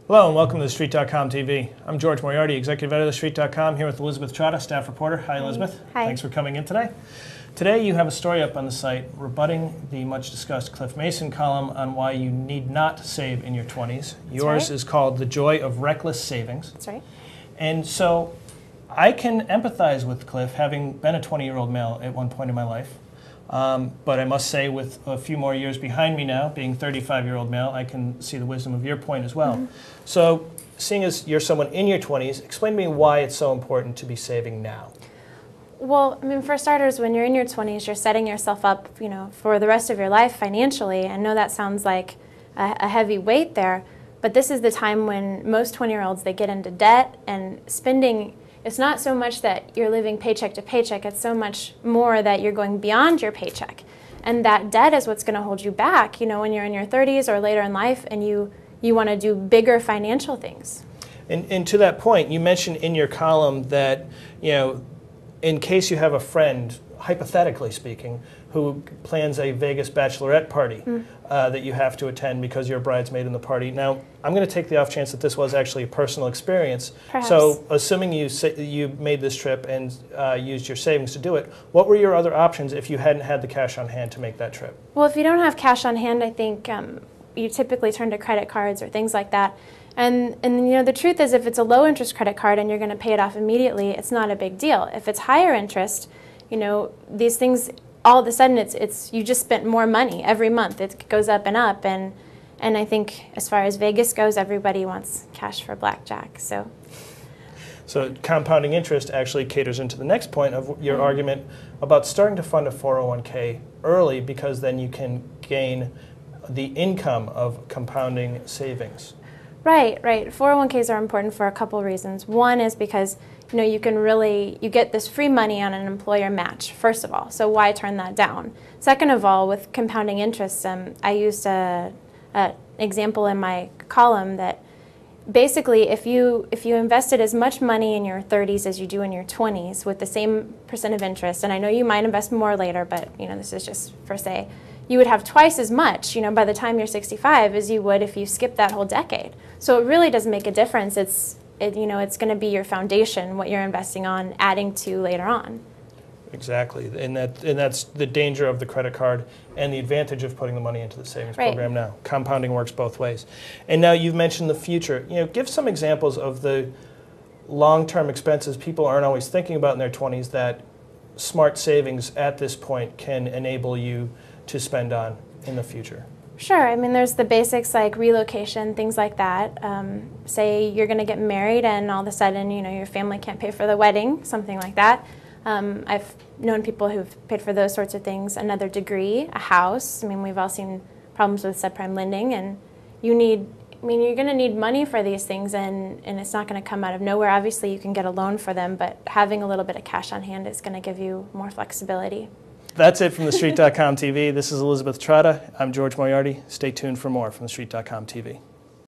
Hello and welcome to TheStreet.com TV. I'm George Moriarty, Executive Editor of TheStreet.com, here with Elizabeth Trotta, Staff Reporter. Hi, Elizabeth. Hi. Thanks for coming in today. Today you have a story up on the site rebutting the much-discussed Cliff Mason column on why you need not save in your 20s. Yours is called The Joy of Reckless Savings. That's right. And so I can empathize with Cliff, having been a 20-year-old male at one point in my life. But I must say, with a few more years behind me now, being a 35-year-old male, I can see the wisdom of your point as well. So, seeing as you're someone in your 20s, explain to me why it's so important to be saving now. Well, I mean, for starters, when you're in your 20s, you're setting yourself up, for the rest of your life financially. I know that sounds like a heavy weight there, but this is the time when most 20-year-olds, they get into debt, and spending. It's not so much that you're living paycheck to paycheck, it's so much more that you're going beyond your paycheck. And that debt is what's going to hold you back, when you're in your 30s or later in life and you want to do bigger financial things. And to that point, you mentioned in your column that, in case you have a friend, hypothetically speaking, who plans a Vegas bachelorette party that you have to attend because you're a bridesmaid in the party. Now, I'm going to take the off chance that this was actually a personal experience. Perhaps. So, assuming you made this trip and used your savings to do it, what were your other options if you hadn't had the cash on hand to make that trip? Well, if you don't have cash on hand, I think you typically turn to credit cards or things like that. And the truth is, if it's a low interest credit card and you're going to pay it off immediately, it's not a big deal. If it's higher interest, these things, all of a sudden it's you just spent more money every month. It goes up, and I think as far as Vegas goes, everybody wants cash for blackjack. So compounding interest actually caters into the next point of your argument about starting to fund a 401k early, because then you can gain the income of compounding savings. Right. 401ks are important for a couple of reasons. One is because you get this free money on an employer match, first of all, so why turn that down? Second of all, with compounding interest, I used an example in my column that basically if you invested as much money in your 30s as you do in your 20s with the same % of interest, and I know you might invest more later, but this is just for say, you would have twice as much by the time you're 65 as you would if you skipped that whole decade. So it really does make a difference. It's going to be your foundation, what you're investing on, adding to later on. Exactly, and that's the danger of the credit card and the advantage of putting the money into the savings program now. Compounding works both ways. And now you've mentioned the future. Give some examples of the long-term expenses people aren't always thinking about in their 20s that smart savings at this point can enable you to spend on in the future. Sure. I mean, there's the basics like relocation, things like that. Say you're going to get married and all of a sudden, your family can't pay for the wedding, something like that. I've known people who've paid for those sorts of things. Another degree, a house. I mean, we've all seen problems with subprime lending, and you're going to need money for these things, and it's not going to come out of nowhere. Obviously, you can get a loan for them, but having a little bit of cash on hand is going to give you more flexibility. That's it from TheStreet.com TV. This is Elizabeth Trotta. I'm George Moriarty. Stay tuned for more from TheStreet.com TV.